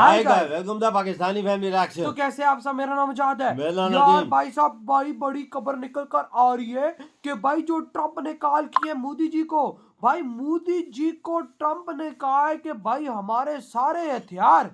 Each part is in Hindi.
आएगा welcome the Pakistani family reaction. तो कैसे आप सब, मेरा नाम जाद है मेरा नाम यार। नदीम। भाई साहब, भाई बड़ी खबर निकल कर आ रही है कि भाई जो ट्रम्प ने कॉल की है मोदी जी को, भाई मोदी जी को ट्रम्प ने कहा है कि भाई हमारे सारे हथियार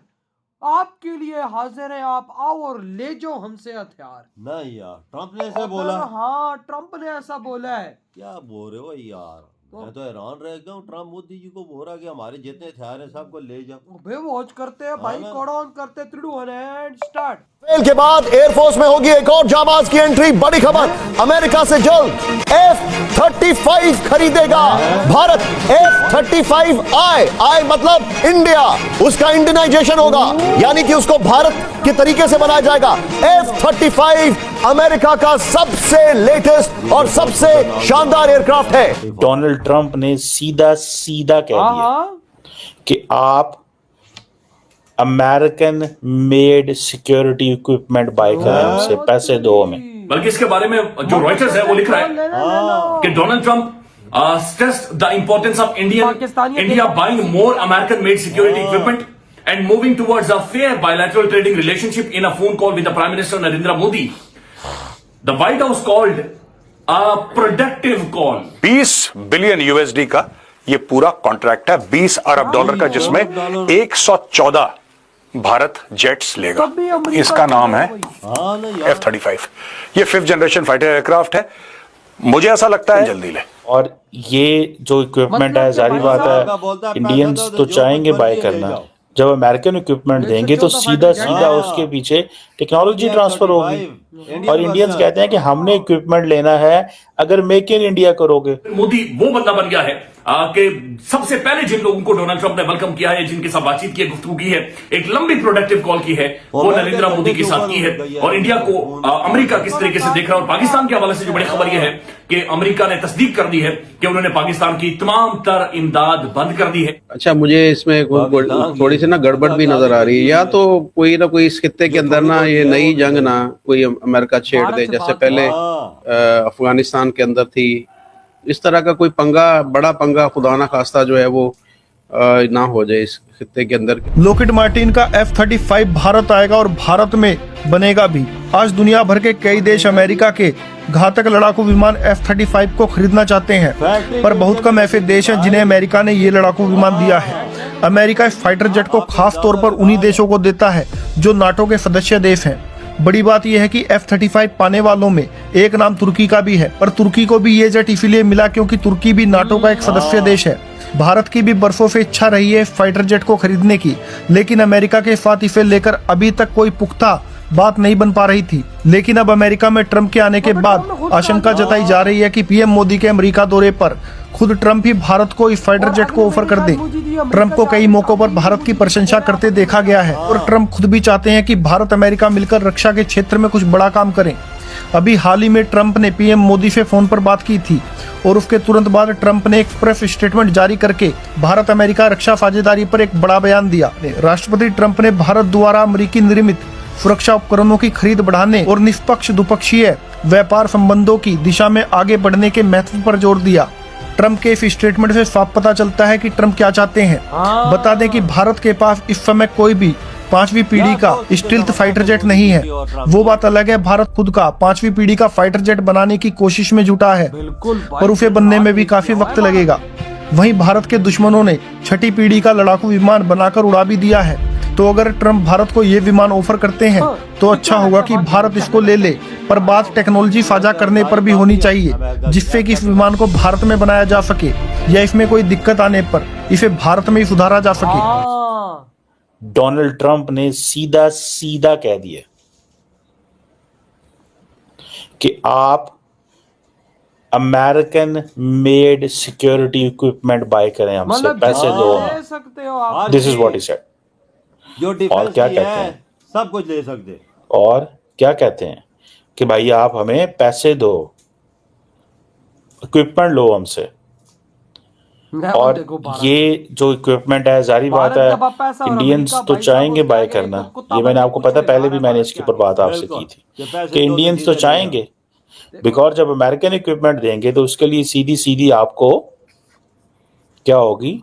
आपके लिए हाजिर है, आप आओ और ले जाओ हमसे हथियार। नहीं यार, ट्रम्प ने ऐसे बोला? हाँ, ट्रम्प ने ऐसा बोला है। क्या बोल रहे हो यार, मैं तो हैरान रह गया हूँ। ट्रम्प मोदी जी को बोल रहा कि हमारे जितने हथियार हैं सबको ले जाओ। भाई वॉच करते हैं भाई, हाँ ना। कोड ऑन करते 3 2 1 एंड स्टार्ट। फेल के बाद एयरफोर्स में होगी एक और जाबाज की एंट्री। बड़ी खबर, अमेरिका से जल्द F-35 खरीदेगा भारत। F-35I मतलब इंडिया, उसका इंडियनाइजेशन होगा, यानी कि उसको भारत के तरीके से बनाया जाएगा। F-35 अमेरिका का सबसे लेटेस्ट और सबसे शानदार एयरक्राफ्ट है। डोनाल्ड ट्रंप ने सीधा सीधा कह दिया कि आप American made security equipment buy करें, हमसे पैसे दो हमें। बल्कि इसके बारे में जो रॉयटर्स है वो लिख रहा है कि Donald Trump stressed the importance of India buying more American made security equipment and moving towards a fair bilateral trading relationship in a phone call with the Prime Minister Narendra Modi. The White House called a productive call. 20 billion USD का ये पूरा कॉन्ट्रैक्ट है, 20 अरब डॉलर का, जिसमें 114 भारत जेट्स लेगा। इसका नाम है F-35। ये 5th जनरेशन फाइटर एयरक्राफ्ट है। मुझे ऐसा लगता है जल्दी ले। और ये जो इक्विपमेंट है, जारी बात है इंडियंस तो चाहेंगे बाय करना। जब अमेरिकन इक्विपमेंट देंगे तो सीधा सीधा उसके पीछे टेक्नोलॉजी ट्रांसफर होगी। और इंडियंस कहते हैं कि हमने इक्विपमेंट लेना है अगर मेक इन इंडिया करोगे। मोदी वो बंदा बन गया है कि सबसे पहले जिन लोगों को डोनाल्ड ट्रंप ने वेलकम किया है, जिनके साथ बातचीत की है, गुफ्तगू की है, एक लंबी प्रोडक्टिव कॉल की है, वो नरेंद्र मोदी के साथ की है। और इंडिया को अमेरिका किस तरीके से देख रहा है। और पाकिस्तान के हवाले से जो बड़ी खबर यह है कि अमेरिका ने तस्दीक कर दी है कि उन्होंने पाकिस्तान की तमाम तर इमदाद बंद कर दी है। अच्छा, मुझे इसमें थोड़ी सी ना गड़बड़ भी नजर आ रही है। या तो कोई ना कोई इस खित्ते के अंदर ना ये नई जंग ना कोई अमेरिका छेड़ दे, जैसे पहले अफगानिस्तान के अंदर थी। इस तरह का कोई पंगा, बड़ा पंगा खुदा ना खास्ता जो है वो ना हो जाए इस खित्ते के अंदर। लॉकहीड मार्टिन का F-35 भारत आएगा और भारत में बनेगा भी। आज दुनिया भर के कई देश अमेरिका के घातक लड़ाकू विमान F-35 को खरीदना चाहते हैं, पर बहुत कम ऐसे देश हैं जिन्हें अमेरिका ने ये लड़ाकू विमान दिया है। अमेरिका इस फाइटर जेट को खास तौर पर उन्हीं देशों को देता है जो नाटो के सदस्य देश हैं। बड़ी बात यह है कि F-35 पाने वालों में एक नाम तुर्की का भी है, पर तुर्की को भी ये जेट इसलिए मिला क्योंकि तुर्की भी नाटो का एक सदस्य देश है। भारत की भी बरसों से इच्छा रही है फाइटर जेट को खरीदने की, लेकिन अमेरिका के साथ इसे लेकर अभी तक कोई पुख्ता बात नहीं बन पा रही थी। लेकिन अब अमेरिका में ट्रंप के आने के बाद आशंका जताई जा रही है कि पीएम मोदी के अमेरिका दौरे पर खुद ट्रंप ही भारत को इस फाइटर जेट को ऑफर कर दें। ट्रंप को कई मौकों पर भारत की प्रशंसा करते देखा गया है और ट्रंप खुद भी चाहते हैं कि भारत अमेरिका मिलकर रक्षा के क्षेत्र में कुछ बड़ा काम करें। अभी हाल ही में ट्रंप ने पीएम मोदी से फोन पर बात की थी और उसके तुरंत बाद ट्रंप ने एक प्रेस स्टेटमेंट जारी करके भारत अमेरिका रक्षा साझेदारी पर एक बड़ा बयान दिया। राष्ट्रपति ट्रंप ने भारत द्वारा अमेरिकी निर्मित सुरक्षा उपकरणों की खरीद बढ़ाने और निष्पक्ष द्विपक्षीय व्यापार संबंधों की दिशा में आगे बढ़ने के महत्व पर जोर दिया। ट्रंप के इस स्टेटमेंट से साफ पता चलता है कि ट्रंप क्या चाहते हैं। बता दें कि भारत के पास इस समय कोई भी 5वीं पीढ़ी का स्टील्थ फाइटर जेट नहीं है। वो बात अलग है, भारत खुद का 5वीं पीढ़ी का फाइटर जेट बनाने की कोशिश में जुटा है, पर उसे बनने में भी काफी वक्त लगेगा। वहीं भारत के दुश्मनों ने 6ठी पीढ़ी का लड़ाकू विमान बनाकर उड़ा भी दिया है। तो अगर ट्रंप भारत को ये विमान ऑफर करते हैं तो अच्छा होगा कि भारत इसको ले ले, पर बात टेक्नोलॉजी साझा करने पर भी होनी चाहिए, जिससे कि इस विमान को भारत में बनाया जा सके या इसमें कोई दिक्कत आने पर इसे भारत में ही सुधारा जा सके। डोनाल्ड ट्रंप ने सीधा सीधा कह दिया कि आप American made security equipment buy करें, हमसे पैसे दो हमें। This is what he said. जो और क्या कहते हैं, सब कुछ ले सकते। और क्या कहते हैं कि भाई आप हमें पैसे दो, इक्विपमेंट लो हमसे। और ये जो इक्विपमेंट है, जारी बात है इंडियंस तो चाहेंगे बाय करना। ये मैंने आपको पता, पहले भी मैंने इसके ऊपर बात आपसे की थी कि इंडियंस तो चाहेंगे, बिकॉज जब अमेरिकन इक्विपमेंट देंगे तो उसके लिए सीधी सीधी आपको क्या होगी,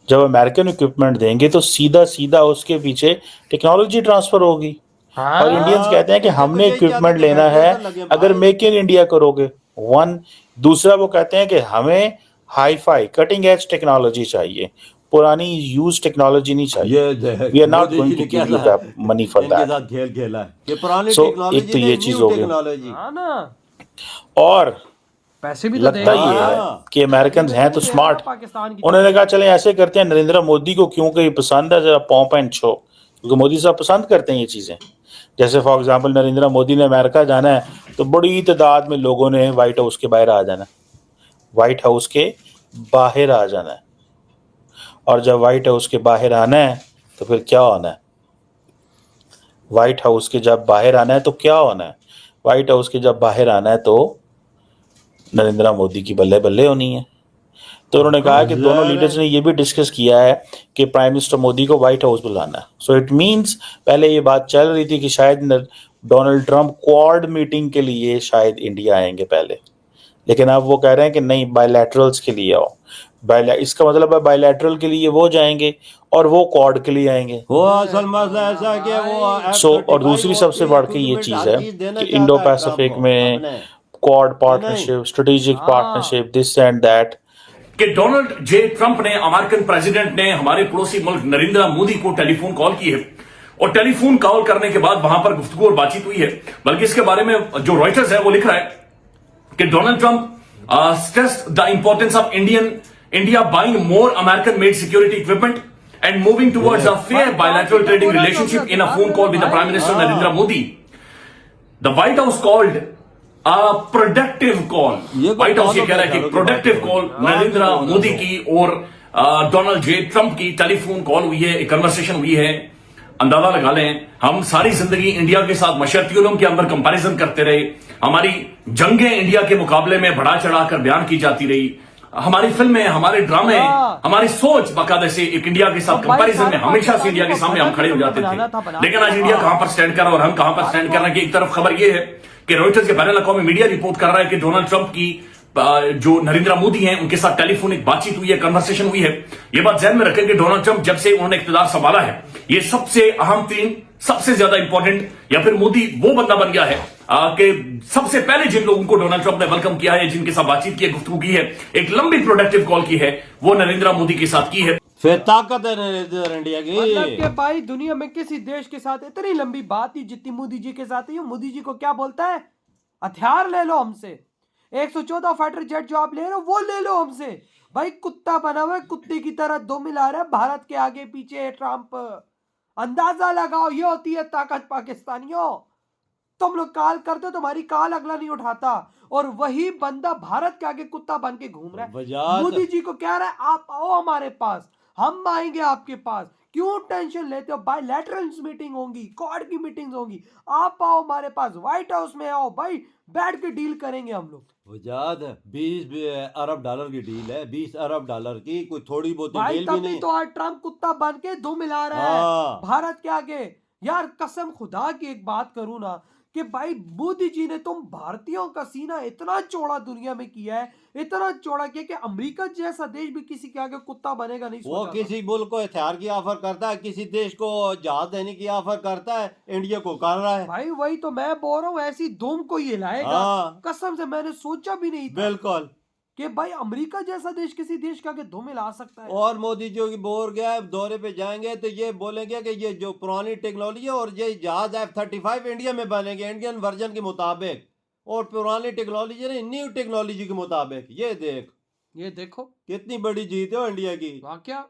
जब अमेरिकन इक्विपमेंट देंगे तो सीधा सीधा उसके पीछे टेक्नोलॉजी ट्रांसफर होगी। और इंडियंस कहते हैं कि हमने इक्विपमेंट लेना है अगर मेक इन इंडिया करोगे, वन। दूसरा वो कहते हैं कि हमें hifi cutting edge technology चाहिए, पुरानी यूज टेक्नोलॉजी नहीं चाहिए। We are not going to give you that money for that. खेल खेला है कि पुरानी So, टेक्नोलॉजी एक तो ये चीज हो गई। हाँ ना, और पैसे भी तो लगता देगा। ये है कि अमेरिकन हैं तो स्मार्ट। पाकिस्तान की उन्होंने कहा चले ऐसे करते हैं, नरेंद्र मोदी को क्योंकि ये पसंद है, जरा पॉम्प एंड शो, क्योंकि मोदी साहब पसंद करते हैं ये चीजें। जैसे फॉर एग्जांपल नरेंद्र मोदी ने अमेरिका जाना है तो बड़ी तादाद में लोगों ने व्हाइट हाउस के बाहर आ जाना है, व्हाइट हाउस के बाहर आ जाना है। और जब व्हाइट हाउस के बाहर आना है तो फिर क्या होना है? व्हाइट हाउस के जब बाहर आना है तो क्या होना है? व्हाइट हाउस के जब बाहर आना है तो नरेंद्र मोदी की बल्ले बल्ले होनी है। तो उन्होंने कहा कि दोनों लीडर्स ने ये भी डिस्कस किया है कि प्राइम मिनिस्टर मोदी को व्हाइट हाउस बुलाना है। सो इट मींस पहले ये बात चल रही थी कि शायद डोनाल्ड ट्रंप क्वाड मीटिंग के लिए शायद इंडिया आएंगे पहले, लेकिन अब वो कह रहे हैं कि नहीं, बायलैटरल्स के लिए आओ। इसका मतलब है बायलैटरल के लिए वो जाएंगे और वो क्वाड के लिए आएंगे। वो असल मसला ऐसा है कि वो सो और दूसरी सबसे बढ़ के ये चीज है कि इंडो पैसिफिक में quad partnership, strategic partnership, this and that, कि डोनाल्ड जे ट्रंप ने, अमेरिकन प्रेसिडेंट ने हमारे पड़ोसी मुल्क नरेंद्र मोदी को टेलीफोन कॉल की है। और टेलीफोन कॉल करने के बाद वहां पर गुफ्तगू और बातचीत हुई है। बल्कि इसके बारे में जो रॉयटर्स है वो लिख रहा है कि Donald Trump stressed the importance of India buying more American-made security equipment and moving towards a fair bilateral trading relationship in a phone call with the Prime Minister Narendra Modi. The White House called a productive call. White House ये कह रहा है कि productive call नरेंद्र मोदी की और डोनाल्ड जे ट्रंप की टेलीफोन कॉल हुई है, एक कन्वर्सेशन हुई है। अंदाजा लगा लें, हम सारी जिंदगी इंडिया के साथ मशरती उलूम के अंदर कंपैरिजन करते रहे, हमारी जंगें इंडिया के मुकाबले में बढ़ा चढ़ाकर बयान की जाती रही, हमारी फिल्में, हमारे ड्रामे, हमारी सोच बाकायदे से एक इंडिया के साथ कंपैरिजन में हमेशा से इंडिया के सामने हम खड़े हो जाते थे। लेकिन आज इंडिया कहां पर स्टैंड कर रहा है और हम कहां पर स्टैंड कर रहे हैं कि एक तरफ खबर यह है कि रॉयटर्स के बैनुल अक़वामी मीडिया रिपोर्ट कर रहा है कि डोनाल्ड ट्रंप की जो नरेंद्र मोदी हैं उनके साथ टेलीफोनिक बातचीत हुई है, कन्वर्सेशन हुई है। ये बात ध्यान में रखें कि डोनाल्ड ट्रंप जब से उन्होंने इख्तियार संभाला है, ये सबसे अहम तीन, सबसे ज्यादा इंपॉर्टेंट, या फिर मोदी वो बंदा बन गया है कि सबसे पहले जिन लोगों को डोनाल्ड ट्रंप ने वेलकम किया है, जिनके साथ बातचीत की है, गुफ्तगू की है, एक लंबी प्रोडक्टिव कॉल की है, वो नरेंद्र मोदी के साथ की है। फिर ताकत है नरेंद्र इंडिया की। मतलब कि भाई दुनिया में किसी देश के साथ इतनी लंबी बात ही जितनी मोदी जी के साथ ही। मोदी जी को क्या बोलता है? हथियार ले लो हमसे, 114 फाइटर जेट जो आप ले रहे हो वो ले लो हमसे। भाई कुत्ता बना हुआ है, कुत्ते की तरह दो मिला रहा है भारत के आगे पीछे ट्रंप। अंदाजा लगाओ, ये होती है ताकत पाकिस्तानियों। तुम लोग कॉल करते हो, तुम्हारी कॉल अगला नहीं उठाता, और वही बंदा भारत के आगे कुत्ता बन के घूम रहा है। मोदी जी को कह रहा है आप आओ हमारे पास, हम आएंगे आपके पास, क्यों टेंशन लेते हो? बायलैटरल मीटिंग होंगी, क्वाड की मीटिंग्स होंगी, आप आओ हमारे पास, व्हाइट हाउस में आओ भाई, बैठ के डील करेंगे हम लोग। वजाद 20 अरब डॉलर की डील है, 20 अरब डॉलर की, कोई थोड़ी बहुत भाई डील भी नहीं। तो आज ट्रंप कुत्ता बन के दो मिला रहा है भारत के आगे। यार कसम खुदा की एक बात करूं ना कि भाई मोदी जी ने तुम भारतीयों का सीना इतना चौड़ा दुनिया में किया है, इतना चौड़ा किया कि अमेरिका जैसा देश भी किसी के आगे कुत्ता बनेगा नहीं। वो किसी मुल्क को हथियार की ऑफर करता है, किसी देश को जहाज देने की ऑफर करता है, इंडिया को कर रहा है। भाई वही तो मैं बोल रहा हूँ, ऐसी धूम को ये लाएगा। कसम से मैंने सोचा भी नहीं था बिल्कुल कि भाई अमेरिका जैसा देश किसी देश के आगे धूम मिला सकता है। और मोदी जो बोल गया है दौरे पे जाएंगे तो ये बोलेंगे कि ये जो पुरानी टेक्नोलॉजी है और ये जहाज F-35 इंडिया में बनेंगे इंडियन वर्जन के मुताबिक, और पुरानी टेक्नोलॉजी नहीं, न्यू टेक्नोलॉजी के मुताबिक। ये देखो कितनी बड़ी जीत है इंडिया की। वाकया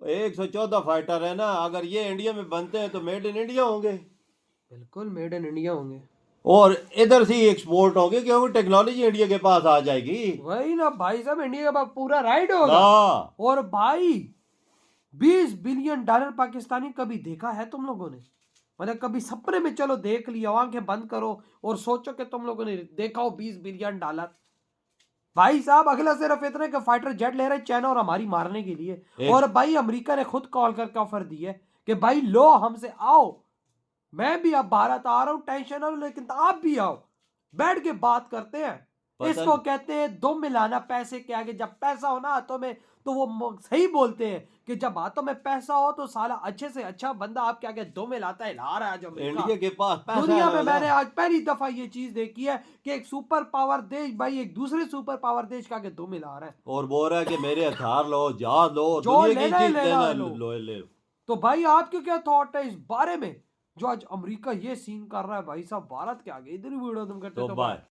114 फाइटर है ना, अगर ये इंडिया में बनते हैं तो मेड इन इंडिया होंगे। बिल्कुल मेड इन इंडिया होंगे, और इधर से एक्सपोर्ट होंगे क्योंकि टेक्नोलॉजी इंडिया के पास आ जाएगी। वही ना भाई साहब, इंडिया के पास पूरा राइट होगा। और भाई 20 बिलियन डॉलर पाकिस्तानी कभी देखा है तुम लोगों ने? मतलब कभी सपने में चलो देख लिया, आंखें बंद करो और सोचो कि तुम लोगों ने देखा हो 20 बिलियन डॉलर। भाई साहब अगला सिर्फ इतने के फाइटर जेट ले रहे चाइना और हमारी मारने के लिए। और भाई अमेरिका ने खुद कॉल करके ऑफर दी है कि भाई लो हमसे आओ, मैं भी अब भारत आ रहा हूं, टेंशन ना लो, लेकिन आप भी आओ, बैठ के बात करते हैं। इसको कहते हैं दो मिलाना पैसे के आगे। जब पैसा हो ना हाथों में तो वो सही बोलते हैं कि जब हाथों में पैसा हो तो साला अच्छे से अच्छा बंदा आपके आगे दो मिलाता है। ला रहा है जो इंडिया के पास पैसा दुनिया में है। मैंने आज पहली दफा ये चीज देखी है कि एक सुपर पावर देश भाई एक दूसरे सुपर पावर देश के आगे दो मिला रहा है और बोल रहा है कि मेरे हथियार लो, जहाज लो, जो दुनिया की लेना है चीज लेना लेना है लो। ले। तो भाई आपके क्या थॉट है इस बारे में जो आज अमेरिका ये सीन कर रहा है भाई साहब भारत के आगे? इधर ही वीडियो तुम करते तो तो बाय।